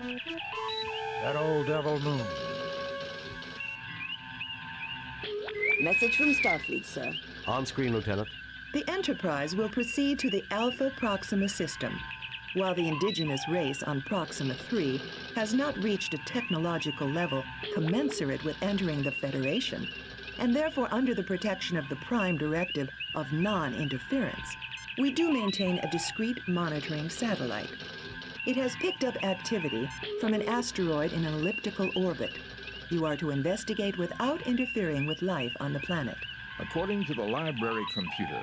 That old devil Moon. Message from Starfleet, sir. On screen, Lieutenant. The Enterprise will proceed to the Alpha Proxima system. While the indigenous race on Proxima 3 has not reached a technological level commensurate with entering the Federation, and therefore under the protection of the Prime Directive of non-interference, we do maintain a discrete monitoring satellite. It has picked up activity from an asteroid in an elliptical orbit. You are to investigate without interfering with life on the planet. According to the library computer,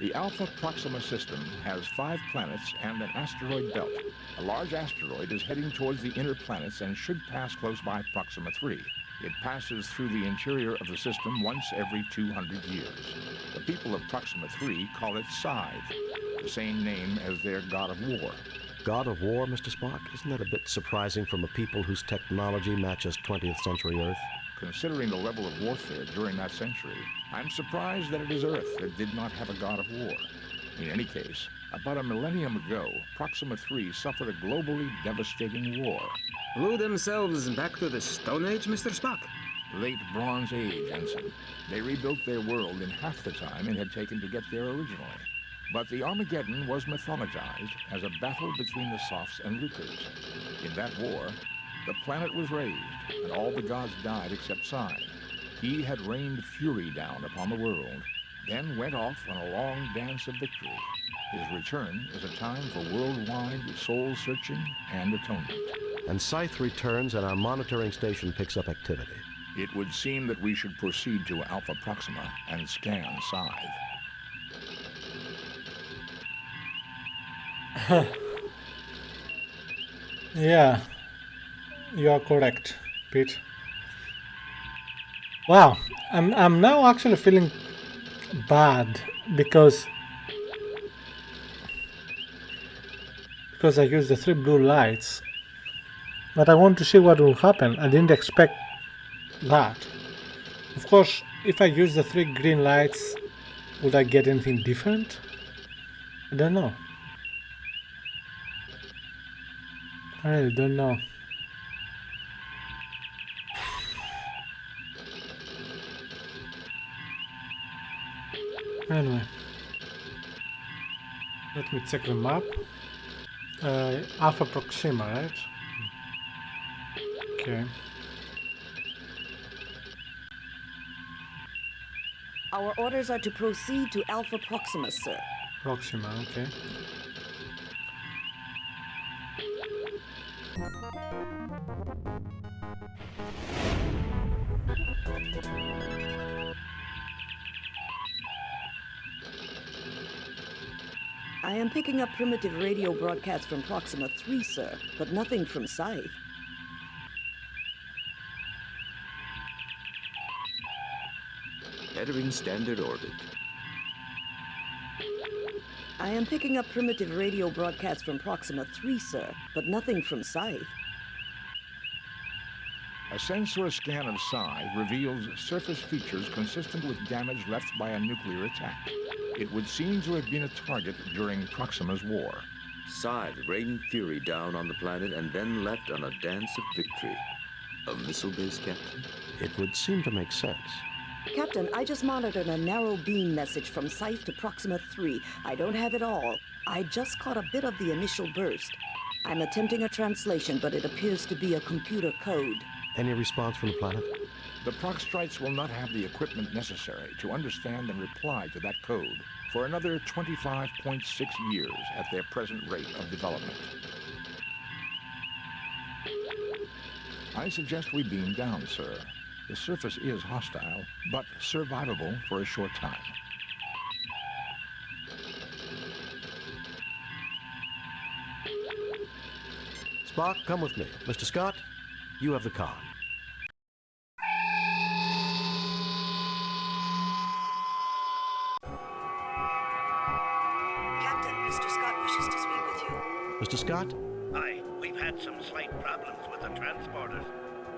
the Alpha Proxima system has 5 planets and an asteroid belt. A large asteroid is heading towards the inner planets and should pass close by Proxima 3. It passes through the interior of the system once every 200 years. The people of Proxima 3 call it Scythe, the same name as their god of war. God of War, Mr. Spock? Isn't that a bit surprising from a people whose technology matches 20th century Earth? Considering the level of warfare during that century, I'm surprised that it is Earth that did not have a god of war. In any case, about a millennium ago, Proxima 3 suffered a globally devastating war. Blew themselves back to the Stone Age, Mr. Spock? Late Bronze Age, Ensign. They rebuilt their world in half the time it had taken to get there originally. But the Armageddon was mythologized as a battle between the Sophs and Lucas. In that war, the planet was raised, and all the gods died except Psi. He had rained fury down upon the world, then went off on a long dance of victory. His return is a time for worldwide soul-searching and atonement. And Scythe returns and our monitoring station picks up activity. It would seem that we should proceed to Alpha Proxima and scan Scythe. Yeah, you are correct, Pete. Wow, I'm now actually feeling bad because I used the 3 blue lights, but I want to see what will happen. I didn't expect that. Of course, if I use the 3 green lights, would I get anything different? I don't know. I really don't know. Anyway, let me check the map. Alpha Proxima, right? Okay. Our orders are to proceed to Alpha Proxima, sir. Proxima, okay. I am picking up primitive radio broadcasts from Proxima 3, sir, but nothing from Scythe. Entering standard orbit. I am picking up primitive radio broadcasts from Proxima 3, sir, but nothing from Scythe. A sensor scan of Scythe reveals surface features consistent with damage left by a nuclear attack. It would seem to have been a target during Proxima's war. Scythe rained fury down on the planet and then left on a dance of victory. A missile base, Captain? It would seem to make sense. Captain, I just monitored a narrow beam message from Scythe to Proxima 3. I don't have it all. I just caught a bit of the initial burst. I'm attempting a translation, but it appears to be a computer code. Any response from the planet? The Proxtrites will not have the equipment necessary to understand and reply to that code for another 25.6 years at their present rate of development. I suggest we beam down, sir. The surface is hostile, but survivable for a short time. Spock, come with me. Mr. Scott, you have the con. Captain, Mr. Scott wishes to speak with you. Mr. Scott? Aye, we've had some slight problems with the transporters.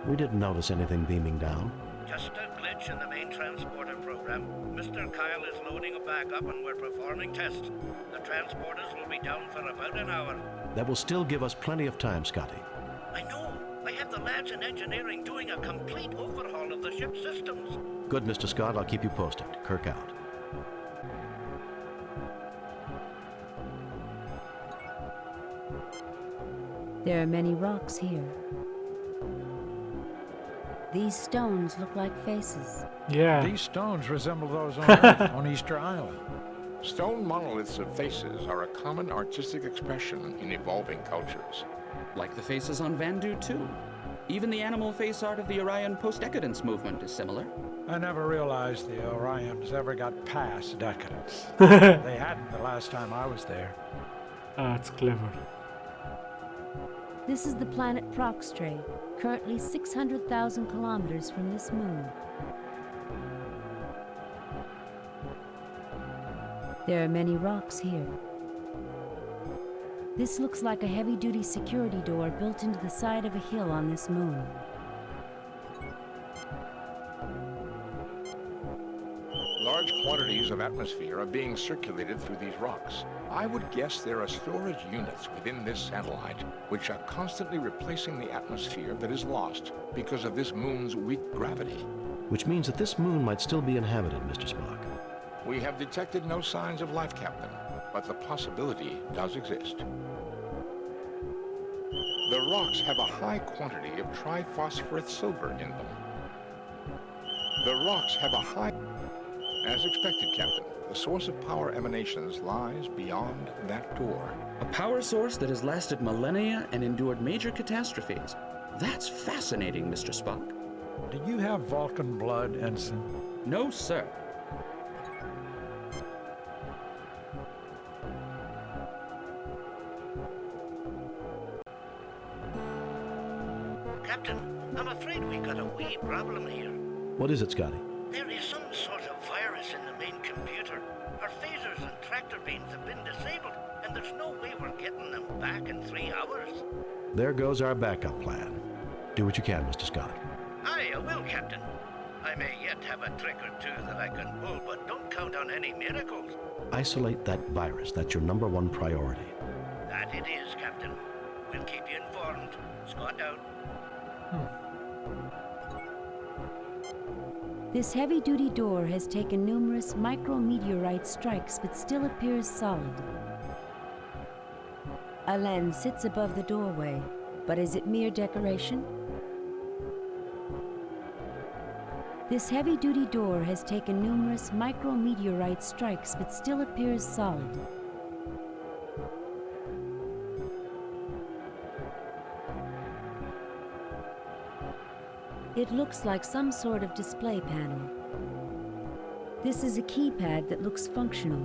We didn't notice anything beaming down. Just a glitch in the main transporter program. Mr. Kyle is loading a backup and we're performing tests. The transporters will be down for about an hour. That will still give us plenty of time, Scotty. I'm have the lads in engineering doing a complete overhaul of the ship's systems. Good, Mr. Scott. I'll keep you posted. Kirk out. There are many rocks here. These stones look like faces. Yeah. These stones resemble those on Earth, on Easter Island. Stone monoliths of faces are a common artistic expression in evolving cultures. Like the faces on Vandu, too. Even the animal face art of the Orion post-decadence movement is similar. I never realized the Orions ever got past decadence. They hadn't the last time I was there. That's clever. This is the planet Proxtre, currently 600,000 kilometers from this moon. There are many rocks here. This looks like a heavy-duty security door built into the side of a hill on this moon. Large quantities of atmosphere are being circulated through these rocks. I would guess there are storage units within this satellite which are constantly replacing the atmosphere that is lost because of this moon's weak gravity. Which means that this moon might still be inhabited, Mr. Spock. We have detected no signs of life, Captain, but the possibility does exist. The rocks have a high quantity of triphosphorus silver in them. The rocks have a high... As expected, Captain, the source of power emanations lies beyond that door. A power source that has lasted millennia and endured major catastrophes. That's fascinating, Mr. Spock. Do you have Vulcan blood, Ensign? No, sir. Captain, I'm afraid we got a wee problem here. What is it, Scotty? There is some sort of virus in the main computer. Our phasers and tractor beams have been disabled, and there's no way we're getting them back in 3 hours. There goes our backup plan. Do what you can, Mr. Scott. Aye, I will, Captain. I may yet have a trick or two that I can pull, but don't count on any miracles. Isolate that virus. That's your #1 priority. That it is, Captain. We'll keep you informed. Scott out. This heavy-duty door has taken numerous micrometeorite strikes but still appears solid. A lens sits above the doorway, but is it mere decoration? This heavy-duty door has taken numerous micrometeorite strikes but still appears solid. It looks like some sort of display panel. This is a keypad that looks functional.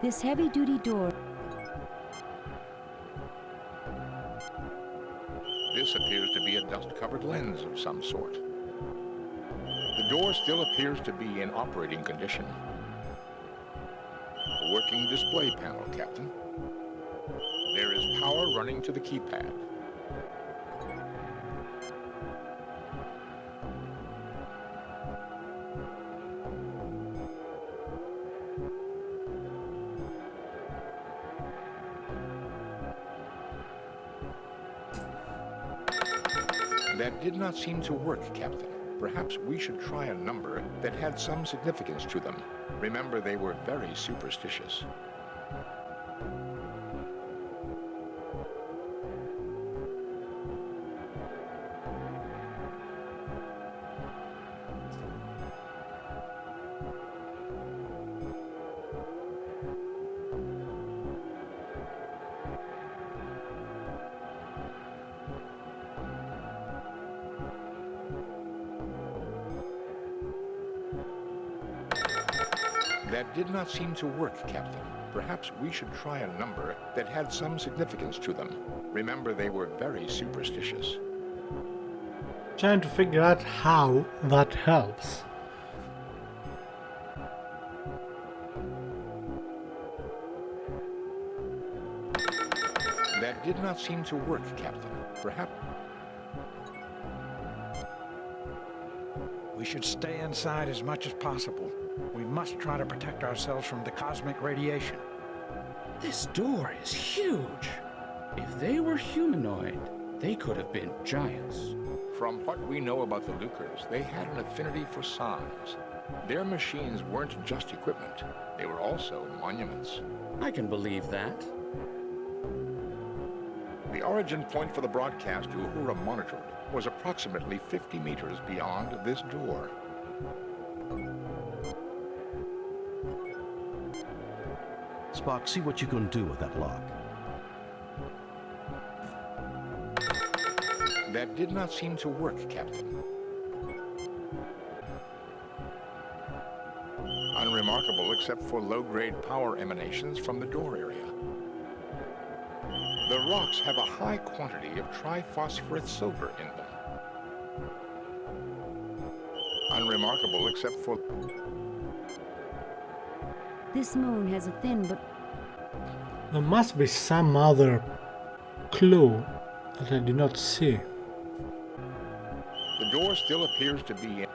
This heavy-duty door... This appears to be a dust-covered lens of some sort. The door still appears to be in operating condition. A working display panel, Captain. There is power running to the keypad. That did not seem to work, Captain. Perhaps we should try a number that had some significance to them. Remember, they were very superstitious. That did not seem to work, Captain. Perhaps we should try a number that had some significance to them. Remember, they were very superstitious. Trying to figure out how that helps. That did not seem to work, Captain. Perhaps... We should stay inside as much as possible. We must try to protect ourselves from the cosmic radiation. This door is huge. If they were humanoid, They could have been giants. From what we know about the Lucres, they had an affinity for size. Their machines weren't just equipment, they were also monuments. I can believe that. The origin point for the broadcast Uhura monitored was approximately 50 meters beyond this door. Spock, see what you can do with that lock. That did not seem to work, Captain. Unremarkable except for low-grade power emanations from the door area. The rocks have a high quantity of triphosphorus silver in them. Unremarkable except for... This moon has a thin but... There must be some other clue that I do not see. The door still appears to be...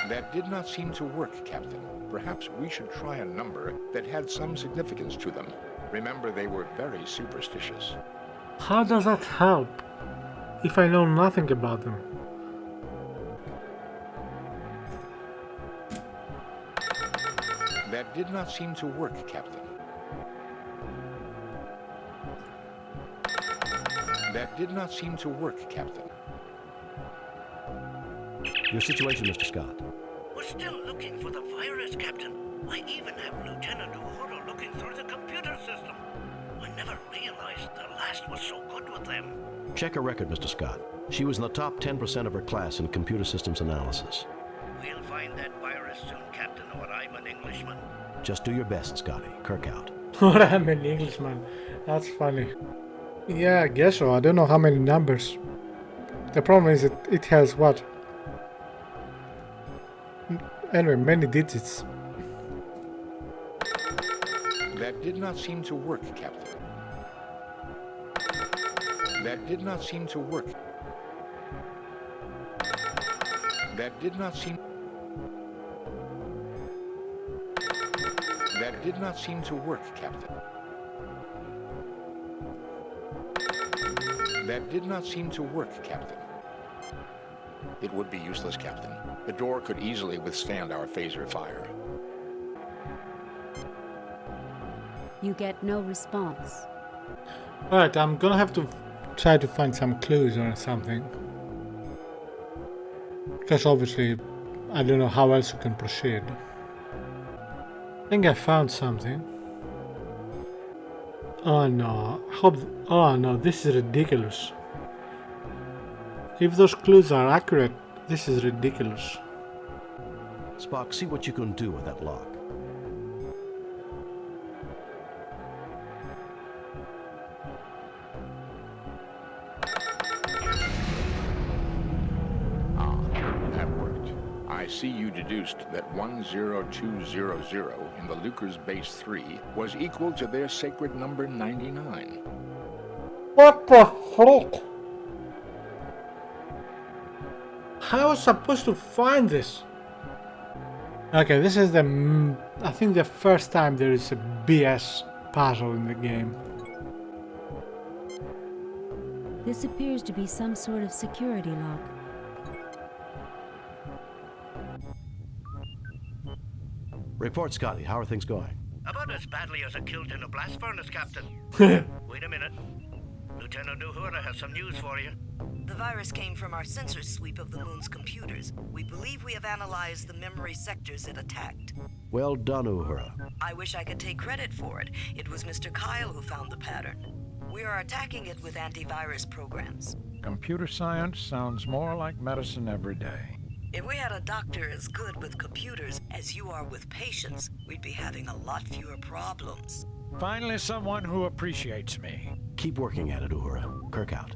That did not seem to work, Captain. Perhaps we should try a number that had some significance to them. Remember, they were very superstitious. How does that help if I know nothing about them? That did not seem to work, Captain. That did not seem to work, Captain. Your situation, Mr. Scott. We're still looking for the virus, Captain. I even have Lieutenant Uhura looking through the computer system. I never realized the last was so good with them. Check her record, Mr. Scott. She was in the top 10% of her class in computer systems analysis. We'll find that virus soon, Captain, or I'm an Englishman. Just do your best, Scotty. Kirk out. Or I'm an Englishman. That's funny. Yeah, I guess so. I don't know how many numbers. The problem is that it has what? Anyway, many digits. That did not seem to work, Captain. That did not seem to work. That did not seem... That did not seem to work, Captain. That did not seem to work, Captain. It would be useless, Captain. The door could easily withstand our phaser fire. You get no response. Alright, I'm gonna have to try to find some clues or something. Because obviously, I don't know how else you can proceed. I think I found something. Oh no, oh no, this is ridiculous. If those clues are accurate, this is ridiculous. Spock, see what you can do with that lock. Ah, that worked. I see you deduced that 10200 in the Lucre's base 3 was equal to their sacred number 99. What the frick? How was I supposed to find this? Okay, this is I think the first time there is a BS puzzle in the game. This appears to be some sort of security lock. Report, Scotty. How are things going? About as badly as a killed in a blast furnace, Captain. Wait a minute. Lieutenant Uhura has some news for you. The virus came from our sensor sweep of the moon's computers. We believe we have analyzed the memory sectors it attacked. Well done, Uhura. I wish I could take credit for it. It was Mr. Kyle who found the pattern. We are attacking it with antivirus programs. Computer science sounds more like medicine every day. If we had a doctor as good with computers as you are with patients, we'd be having a lot fewer problems. Finally, someone who appreciates me. Keep working at it, Uhura. Kirk out.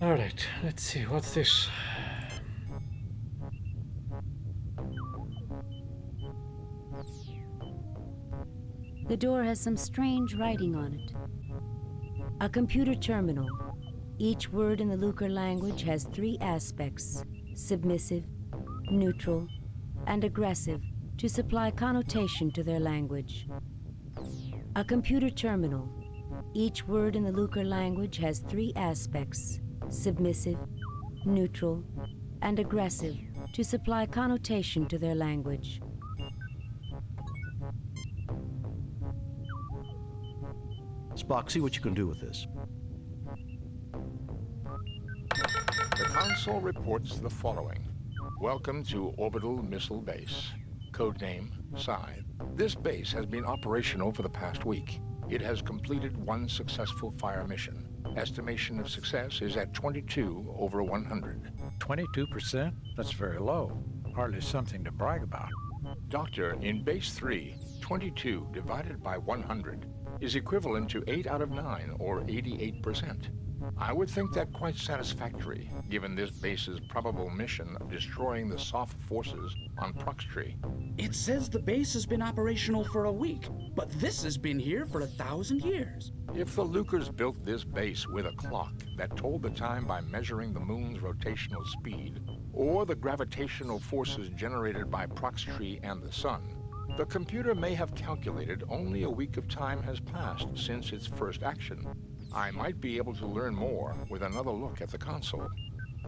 Alright, let's see, what's this? The door has some strange writing on it. A computer terminal. Each word in the Lucre language has 3 aspects: submissive, neutral, and aggressive, to supply connotation to their language. A computer terminal. Each word in the Lucre language has 3 aspects: submissive, neutral, and aggressive, to supply connotation to their language. Spock, see what you can do with this. The console reports the following. Welcome to Orbital Missile Base. Codename, Scythe. This base has been operational for the past week. It has completed 1 successful fire mission. Estimation of success is at 22 over 100. 22%? That's very low. Hardly something to brag about. Doctor, in Base 3, 22 divided by 100 is equivalent to 8 out of 9, or 88%. I would think that quite satisfactory, given this base's probable mission of destroying the soft forces on Proxtree. It says the base has been operational for a week, but this has been here for 1,000 years. If the Lucres built this base with a clock that told the time by measuring the moon's rotational speed, or the gravitational forces generated by Proxtree and the sun, the computer may have calculated only a week of time has passed since its first action. I might be able to learn more with another look at the console.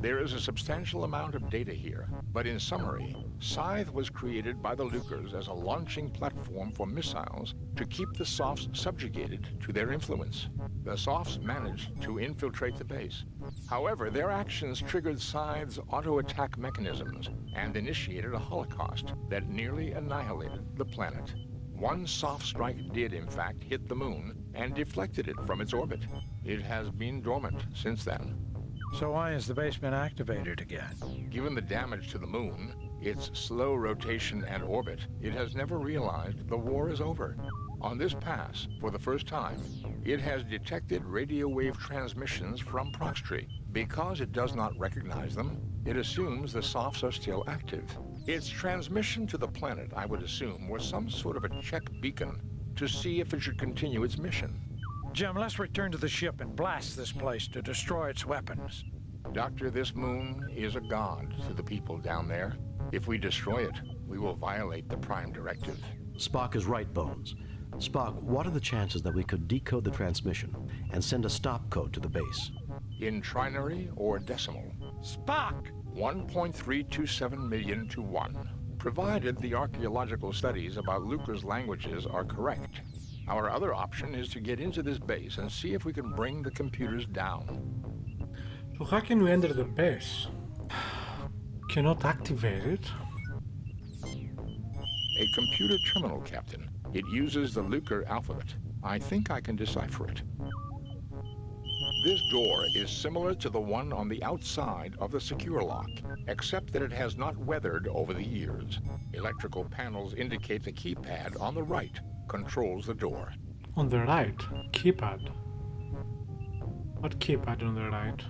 There is a substantial amount of data here, but in summary, Scythe was created by the Lucres as a launching platform for missiles to keep the Softs subjugated to their influence. The Softs managed to infiltrate the base. However, their actions triggered Scythe's auto-attack mechanisms and initiated a holocaust that nearly annihilated the planet. 1 soft strike did, in fact, hit the moon and deflected it from its orbit. It has been dormant since then. So why has the base been activated again? Given the damage to the moon, its slow rotation and orbit, it has never realized the war is over. On this pass, for the first time, it has detected radio wave transmissions from Proxtree. Because it does not recognize them, it assumes the Softs are still active. Its transmission to the planet, I would assume, was some sort of a check beacon to see if it should continue its mission. Jim, let's return to the ship and blast this place to destroy its weapons. Doctor, this moon is a god to the people down there. If we destroy it, we will violate the Prime Directive. Spock is right, Bones. Spock, what are the chances that we could decode the transmission and send a stop code to the base? In trinary or decimal? Spock! 1.327 million to 1, provided the archaeological studies about Lucre's languages are correct. Our other option is to get into this base and see if we can bring the computers down. So how can we enter the base? Cannot activate it. A computer terminal, Captain. It uses the Lucre alphabet. I think I can decipher it. This door is similar to the one on the outside of the secure lock, except that it has not weathered over the years. Electrical panels indicate the keypad on the right controls the door. On the right? Keypad? What keypad on the right?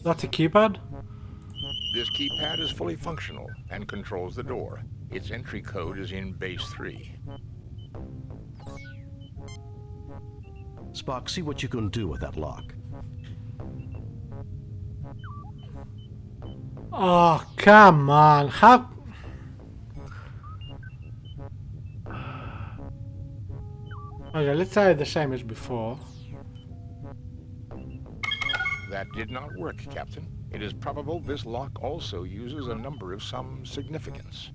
That's a keypad? This keypad is fully functional and controls the door. Its entry code is in Base 3. Spock, see what you can do with that lock. Oh, come on. How... Okay, let's try the same as before. That did not work, Captain. It is probable this lock also uses a number of some significance.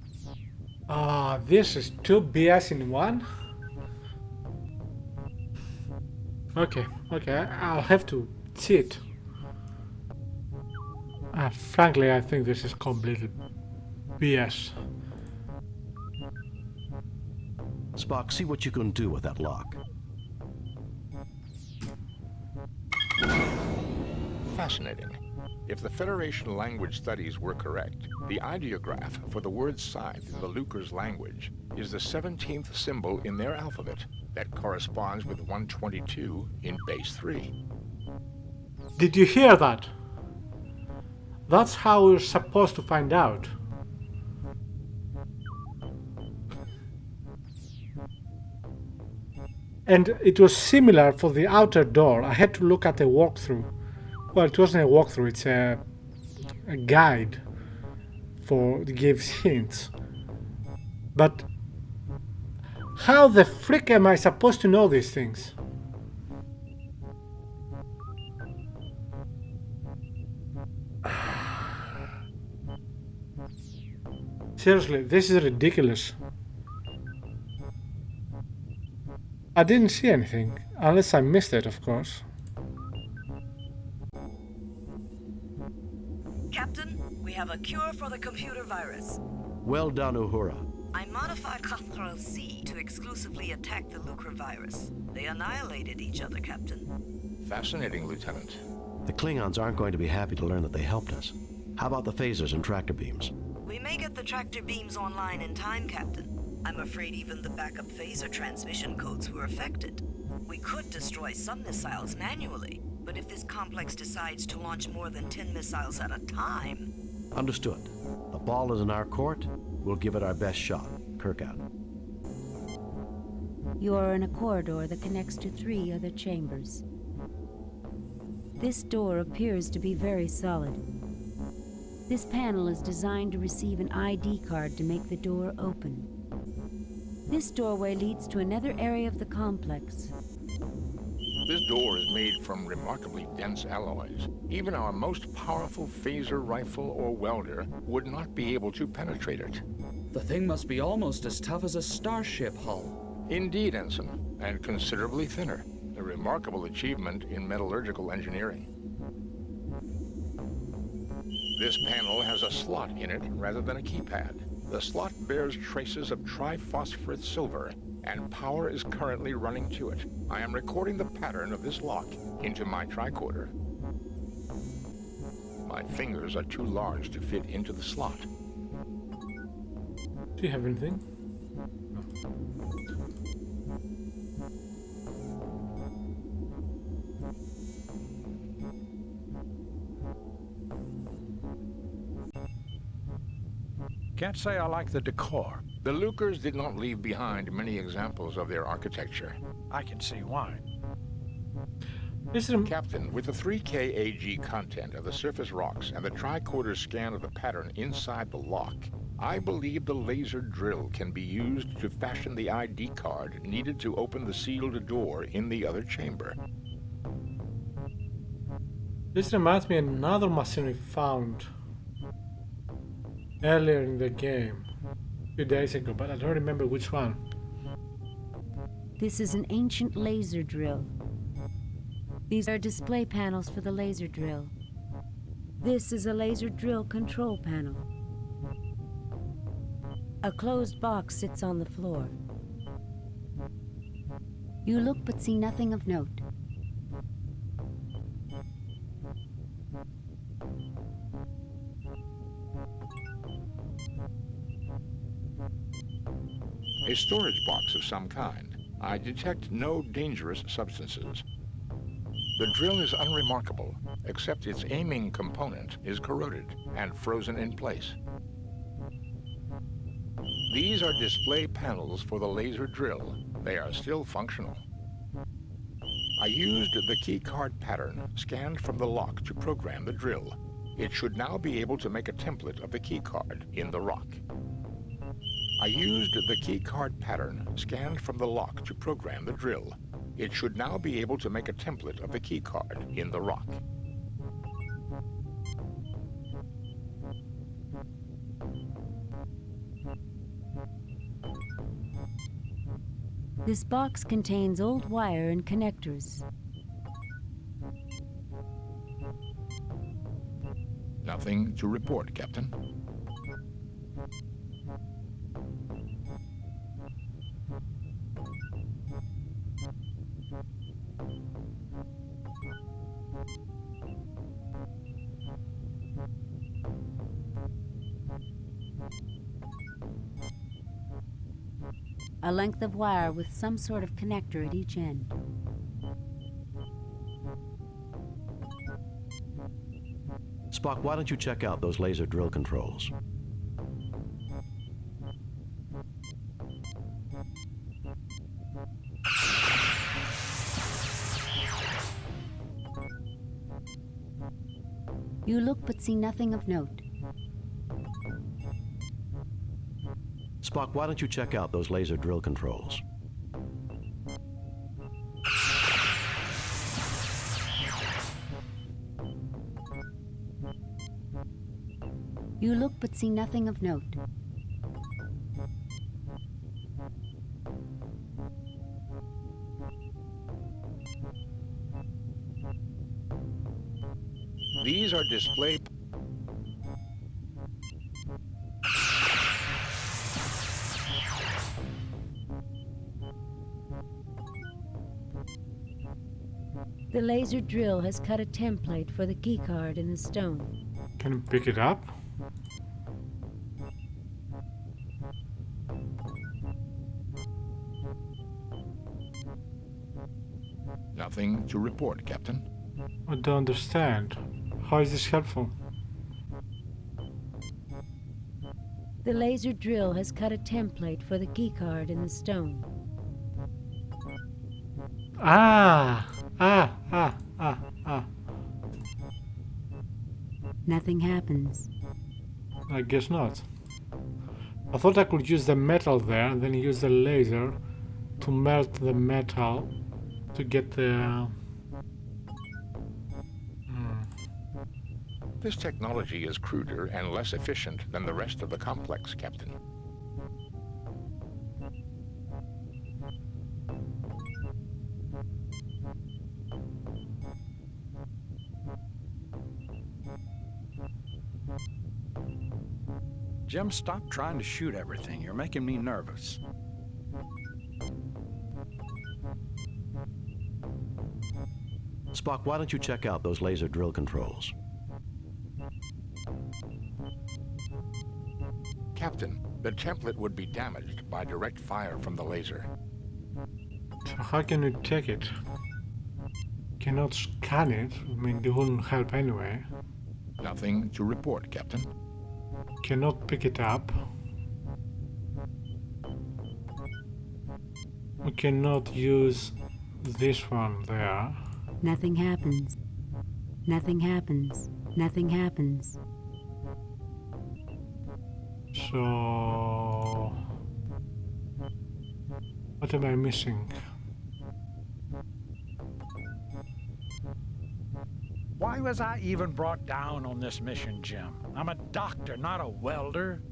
Ah, this is 2 BS in 1? Okay, I'll have to cheat. Frankly, I think this is completely BS. Spock, see what you can do with that lock. Fascinating. If the Federation language studies were correct, the ideograph for the word Scythe in the Lucre's language is the 17th symbol in their alphabet that corresponds with 122 in Base 3. Did you hear that? That's how we're supposed to find out. And it was similar for the outer door. I had to look at a walkthrough. Well, it wasn't a walkthrough, it's a guide for it gives hints. But How the frick am I supposed to know these things? Seriously, this is ridiculous. I didn't see anything, unless I missed it, of course. Captain, we have a cure for the computer virus. Well done, Uhura. I modified Cathral-C to exclusively attack the Lucre virus. They annihilated each other, Captain. Fascinating, Lieutenant. The Klingons aren't going to be happy to learn that they helped us. How about the phasers and tractor beams? We may get the tractor beams online in time, Captain. I'm afraid even the backup phaser transmission codes were affected. We could destroy some missiles manually, but if this complex decides to launch more than 10 missiles at a time... Understood. The ball is in our court. We'll give it our best shot. Kirk out. You are in a corridor that connects to 3 other chambers. This door appears to be very solid. This panel is designed to receive an ID card to make the door open. This doorway leads to another area of the complex. This door is made from remarkably dense alloys. Even our most powerful phaser rifle or welder would not be able to penetrate it. The thing must be almost as tough as a starship hull. Indeed, Ensign, and considerably thinner. A remarkable achievement in metallurgical engineering. This panel has a slot in it rather than a keypad. The slot bears traces of triphosphorus silver, and power is currently running to it. I am recording the pattern of this lock into my tricorder. My fingers are too large to fit into the slot. Do you have anything? Can't say I like the decor. The Lucres did not leave behind many examples of their architecture. I can see why. Captain, with the 3K AG content of the surface rocks and the tricorder scan of the pattern inside the lock, I believe the laser drill can be used to fashion the ID card needed to open the sealed door in the other chamber. This reminds me of another machine we found earlier in the game, a few days ago, but I don't remember which one. This is an ancient laser drill. These are display panels for the laser drill. This is a laser drill control panel. A closed box sits on the floor. You look but see nothing of note. A storage box of some kind. I detect no dangerous substances. The drill is unremarkable, except its aiming component is corroded and frozen in place. These are display panels for the laser drill. They are still functional. I used the keycard pattern scanned from the lock to program the drill. It should now be able to make a template of the keycard in the rock. I used the keycard pattern scanned from the lock to program the drill. It should now be able to make a template of the keycard in the rock. This box contains old wire and connectors. Nothing to report, Captain. A length of wire with some sort of connector at each end. Spock, why don't you check out those laser drill controls? You look but see nothing of note. Spock, why don't you check out those laser drill controls? You look but see nothing of note. These are display... The laser drill has cut a template for the keycard in the stone. Can you pick it up? Nothing to report, Captain. I don't understand. How is this helpful? The laser drill has cut a template for the keycard in the stone. Ah! Nothing happens. I guess not. I thought I could use the metal there and then use the laser to melt the metal to get the... This technology is cruder and less efficient than the rest of the complex, Captain. Jim, stop trying to shoot everything. You're making me nervous. Spock, why don't you check out those laser drill controls? Captain, the template would be damaged by direct fire from the laser. So how can you take it? Cannot scan it. I mean, it wouldn't help anyway. Nothing to report, Captain. Cannot pick it up. We cannot use this one there. Nothing happens. Nothing happens. Nothing happens. So... what am I missing? Why was I even brought down on this mission, Jim? I'm a doctor, not a welder.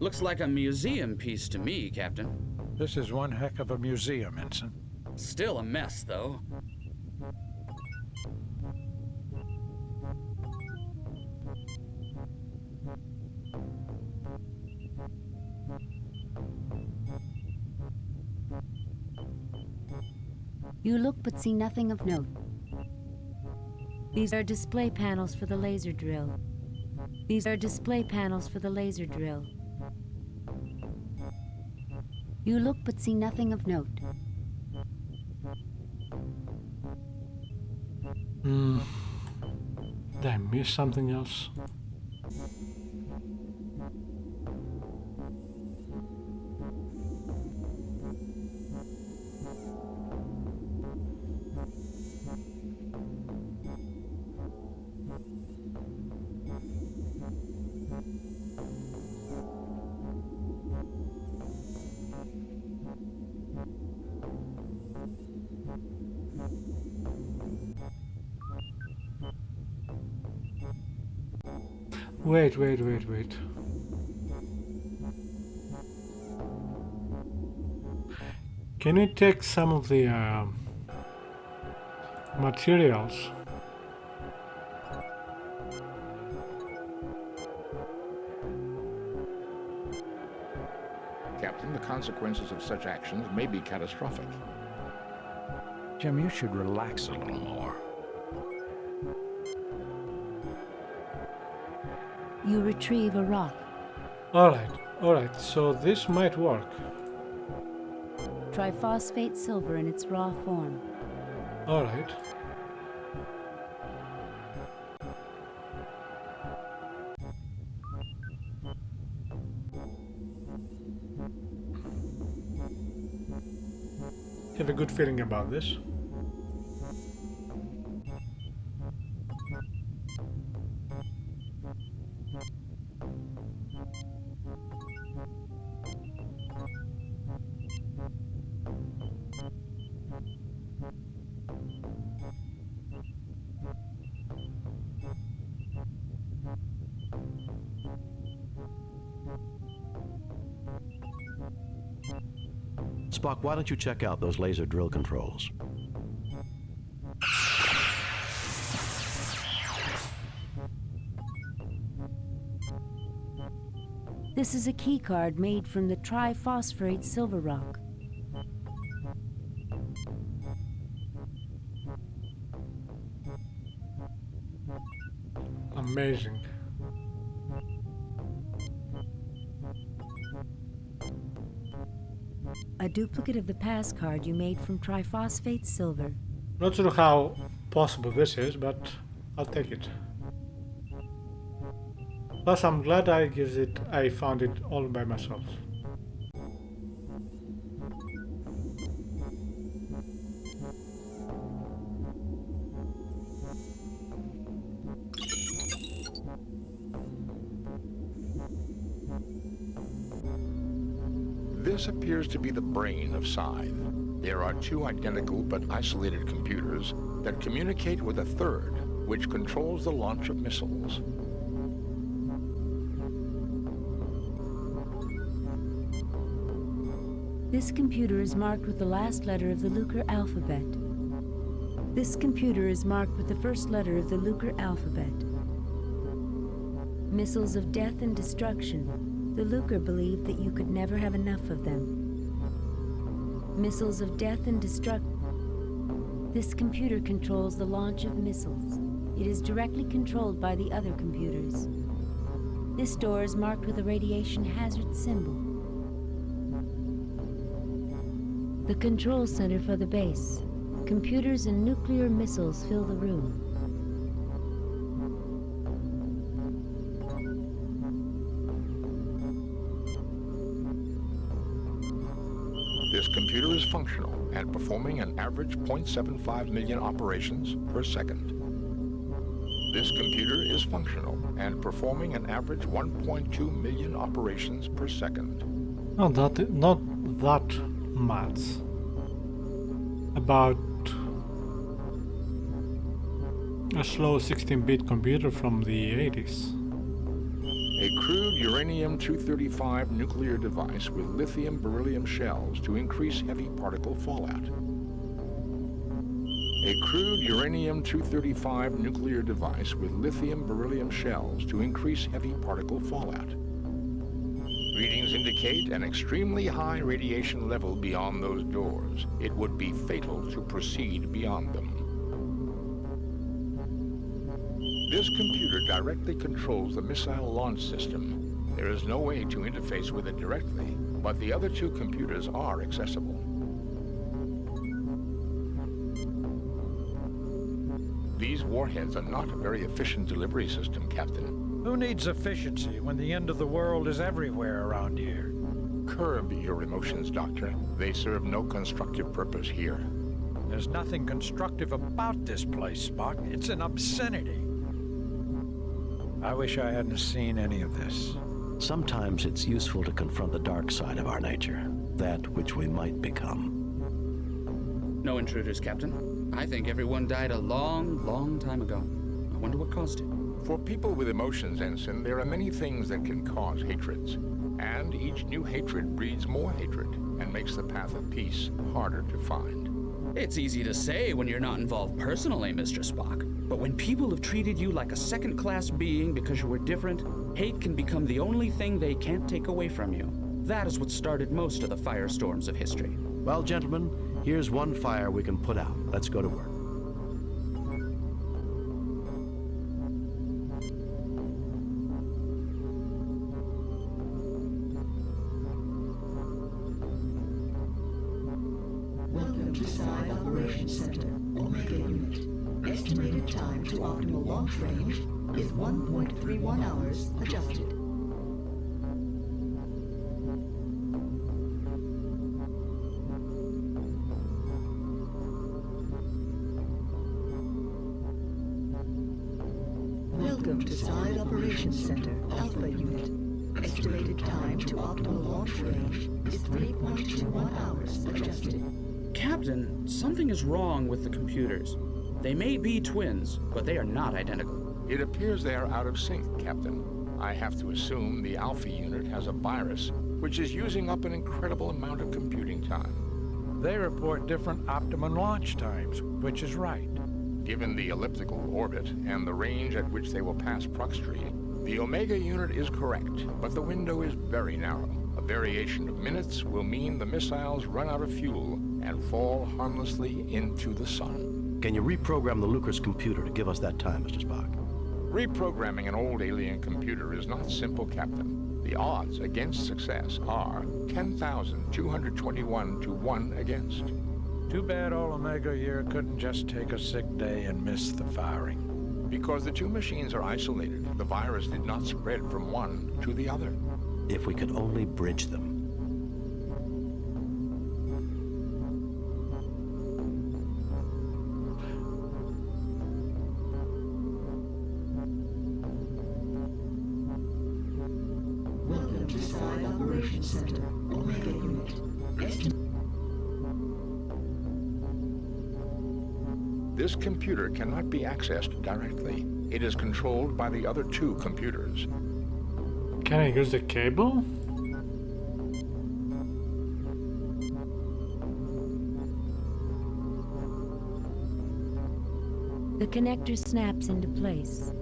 Looks like a museum piece to me, Captain. This is one heck of a museum, Ensign. Still a mess, though. You look but see nothing of note. These are display panels for the laser drill. These are display panels for the laser drill. You look but see nothing of note. Did I miss something else? Wait. Can you take some of the materials? Captain, the consequences of such actions may be catastrophic. Jim, you should relax a little more. You retrieve a rock. Alright, so this might work. Triphosphate silver in its raw form. Alright. Have a good feeling about this. Spock, why don't you check out those laser drill controls? This is a keycard made from the triphosphorate silver rock. Amazing. A duplicate of the pass card you made from triphosphate silver. Not sure how possible this is, but I'll take it. Plus, I'm glad I found it all by myself. This appears to be the brain of Scythe. There are two identical but isolated computers that communicate with a third, which controls the launch of missiles. This computer is marked with the last letter of the Lucre alphabet. This computer is marked with the first letter of the Lucre alphabet. Missiles of death and destruction. The Lucre believed that you could never have enough of them. Missiles of death and destruction. This computer controls the launch of missiles. It is directly controlled by the other computers. This door is marked with a radiation hazard symbol. The control center for the base. Computers and nuclear missiles fill the room. This computer is functional and performing an average 0.75 million operations per second. This computer is functional and performing an average 1.2 million operations per second. Not that much. About a slow 16-bit computer from the 80s. A crude uranium-235 nuclear device with lithium-beryllium shells to increase heavy particle fallout. A crude uranium-235 nuclear device with lithium-beryllium shells to increase heavy particle fallout. Readings indicate an extremely high radiation level beyond those doors. It would be fatal to proceed beyond them. This computer directly controls the missile launch system. There is no way to interface with it directly, but the other two computers are accessible. These warheads are not a very efficient delivery system, Captain. Who needs efficiency when the end of the world is everywhere around here? Curb your emotions, Doctor. They serve no constructive purpose here. There's nothing constructive about this place, Spock. It's an obscenity. I wish I hadn't seen any of this. Sometimes it's useful to confront the dark side of our nature, that which we might become. No intruders, Captain. I think everyone died a long, long time ago. I wonder what caused it. For people with emotions, Ensign, there are many things that can cause hatreds. And each new hatred breeds more hatred and makes the path of peace harder to find. It's easy to say when you're not involved personally, Mr. Spock. But when people have treated you like a second-class being because you were different, hate can become the only thing they can't take away from you. That is what started most of the firestorms of history. Well, gentlemen, here's one fire we can put out. Let's go to work. Welcome to Scythe Operations Center, Omega Unit. Estimated time to optimal launch range is 1.31 hours adjusted. Welcome to Scythe Operations Center, Alpha Unit. Estimated time to optimal launch range is 3.21 hours adjusted. Captain, something is wrong with the computers. They may be twins, but they are not identical. It appears they are out of sync, Captain. I have to assume the Alpha unit has a virus which is using up an incredible amount of computing time. They report different optimum launch times, which is right. Given the elliptical orbit and the range at which they will pass Proxtree, the Omega unit is correct, but the window is very narrow. A variation of minutes will mean the missiles run out of fuel and fall harmlessly into the sun. Can you reprogram the Lucre's computer to give us that time, Mr. Spock? Reprogramming an old alien computer is not simple, Captain. The odds against success are 10,221 to 1 against. Too bad all Omega here couldn't just take a sick day and miss the firing. Because the two machines are isolated, the virus did not spread from one to the other. If we could only bridge them. Welcome to Side Operations Center, Omega Unit. This computer cannot be accessed directly. It is controlled by the other two computers. Can I use the cable? The connector snaps into place.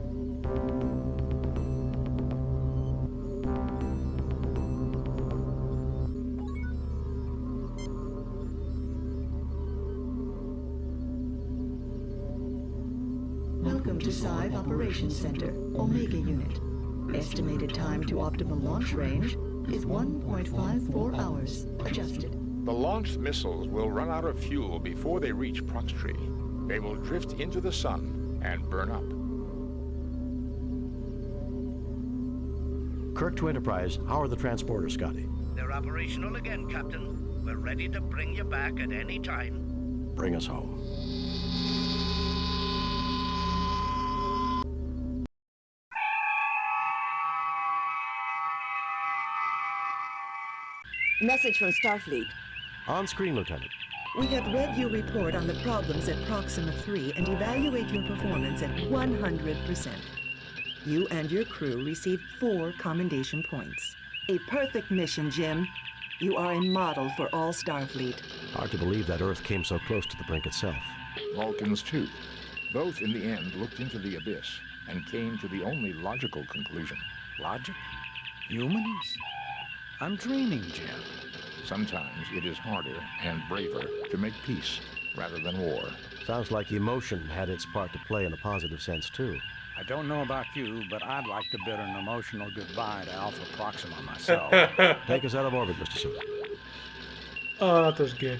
Welcome to Side Operations Center, Omega Unit. Estimated time to optimal launch range is 1.54 hours. Adjusted. The launched missiles will run out of fuel before they reach Proxtree. They will drift into the sun and burn up. Kirk to Enterprise, how are the transporters, Scotty? They're operational again, Captain. We're ready to bring you back at any time. Bring us home. Message from Starfleet. On screen, Lieutenant. We have read your report on the problems at Proxima 3 and evaluate your performance at 100%. You and your crew received 4 commendation points. A perfect mission, Jim. You are a model for all Starfleet. Hard to believe that Earth came so close to the brink itself. Vulcans, too. Both, in the end, looked into the abyss and came to the only logical conclusion. Logic? Humans? I'm dreaming, Jim. Sometimes it is harder and braver to make peace rather than war. Sounds like emotion had its part to play in a positive sense, too. I don't know about you, but I'd like to bid an emotional goodbye to Alpha Proxima myself. Take us out of orbit, Mr. Sulu. Oh, that was good.